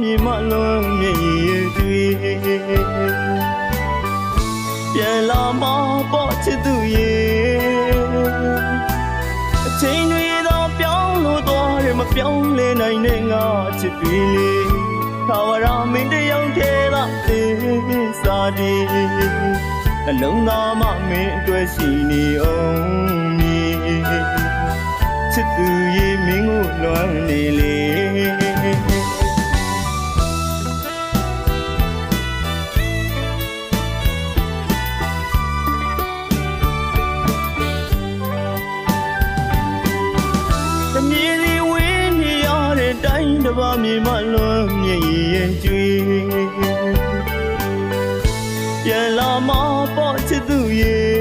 မြေမလွန်မြေကြီးတွေပြန်လာမှာပေါ့ချစ်သူရဲ့အချိန်တွေတော့ပြောင်းလို့သွားတယ်မပြောင်းလဲနိုင်တဲ့ငါချစ်တွေလေသာဝရမင်းတယောက်ထဲကသစ္စာဒီအလုံးသားမမင်းအတွက်ရှိနေအောင်မြေချစ်သူရဲ့မင်းကိုလွမ်းနေလေတပါမြေမလွန်မြေရင်ကျွေပြန်လာမှာပေါ့ချစ်သူရဲ့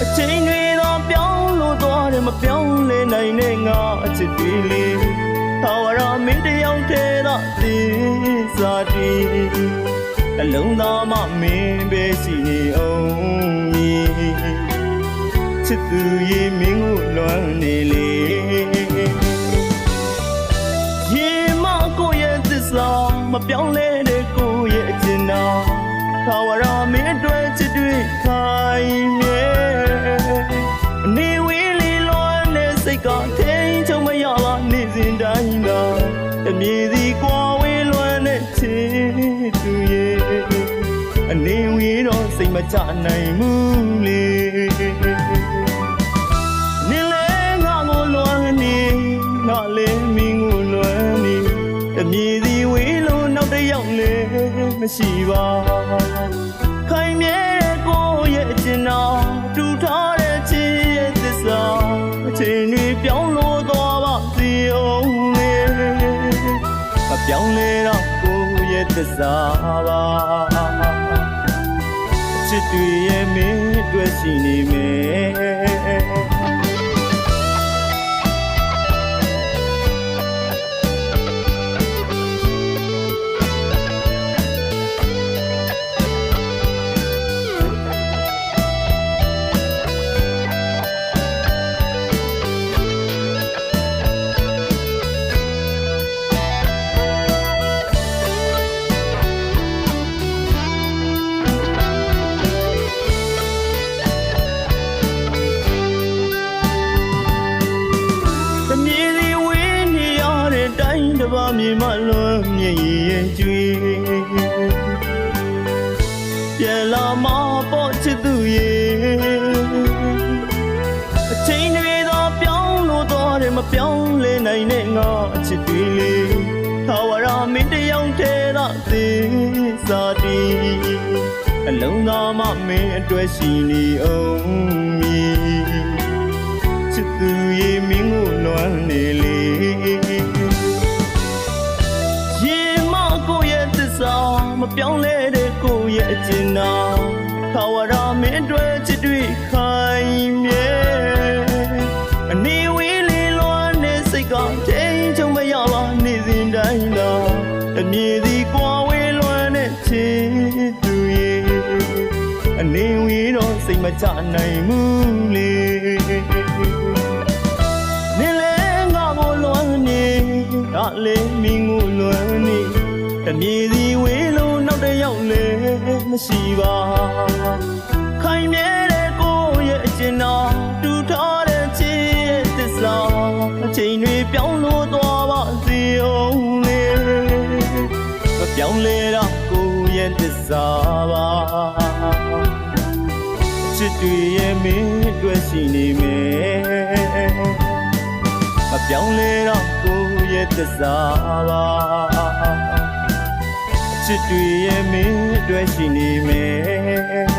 အချိန်တွေတော့ပြောင်းလို့သွားတယ်မပြောင်းလဲနိုင်တဲ့ငါအချစ်တွေလေသာဝရမင်းတယောက်ထဲသာသစ္စာတည်အလုံးသားမမင်းပဲရှိနေအောင်ချစ်သူရဲ့မင်းကိုလွမ်းနေလေမပြောင်းလဲတဲ့ကိုရဲ့အကျဉ်းတော်သာဝရမင်းအတွက်ချစ်တွေ့ခိုင်မြဲနေဝေးလေးလွမ်းတဲ့စိတ်ကထိန်ချုံမရပါနေစဉ်တိုင်းတော့တမြေစီကွာဝေးလွမ်းတဲ့ချစ်သူရဲ့အနေဝေးတော့စိတ်မချနိုင်ဘူးလေနေလဲငါကိုလွမ်းနေငါလည်းမင်းကိုလွမ်းနေတမြေစီဝေးတယောက်လည်းမရှိပါခိုင်မြဲတဲ့ကိုရဲ့အကျဉ်းတော်တူထားတဲ့ချစ်ရဲ့သစ္စာအချိန်တွေပြောင်းလို့သွားပါစေအောင်လေမပြောင်းလဲတော့ကိုရဲ့သစ္စာပါချစ်တွေရဲ့မင်းအတွက်ရှိနေမယ်တပါမြေမလွန်မြေရင်ကျွေပြန်လာမှာပေါ့ချစ်သူရဲ့အချိန်တွေတော့ပြောင်းလို့သွားတယ်မပြောင်းလဲနိုင်တဲ့ငါအချစ်တွေလေသာဝရမင်းတယောက်ထဲသာသစ္စာတည်အလုံးသားမမင်းအတွက်ရှိနေအောင်ချစ်သူရဲ့မင်းကိုလွမ်းနေလေမပြောင်းလဲတဲ့ကိုရဲ့အကျဉ်းတော်သာဝရမင်းအတွက်ချစ်တွေ့ခိုင်မြဲအနေဝေးလေးလွမ်းတဲ့စိတ်ကထိန်ချုံမရပါနေစဉ်တိုင်းတော့တမြေစီကွာဝေးလွမ်းတဲ့ချစ်သူရဲ့အနေဝေးတော့စိတ်မချနိုင်ဘူးလေနေလဲငါကိုလွမ်းနေငါလည်းမင်းကိုလွမ်းနေတမြေစီဝေးလို့နောက်တစ်ယောက်လည်းမရှိပါခိုင်မြဲတဲ့ကိုရဲ့အကျဉ်းတော်တူထားတဲ့ချစ်ရဲ့သစ္စာအချိန်တွေပြောင်းလို့သွားပါစေအောင်လေမပြောင်းလဲတော့ကိုရဲ့သစ္စာပါချစ်တွေရဲ့မင်းအတွက်ရှိနေမယ်မပြောင်းလဲတော့ကိုရဲ့သစ္စာပါချစ်တွေရဲ့မင်းအတွက်ရှိနေမယ်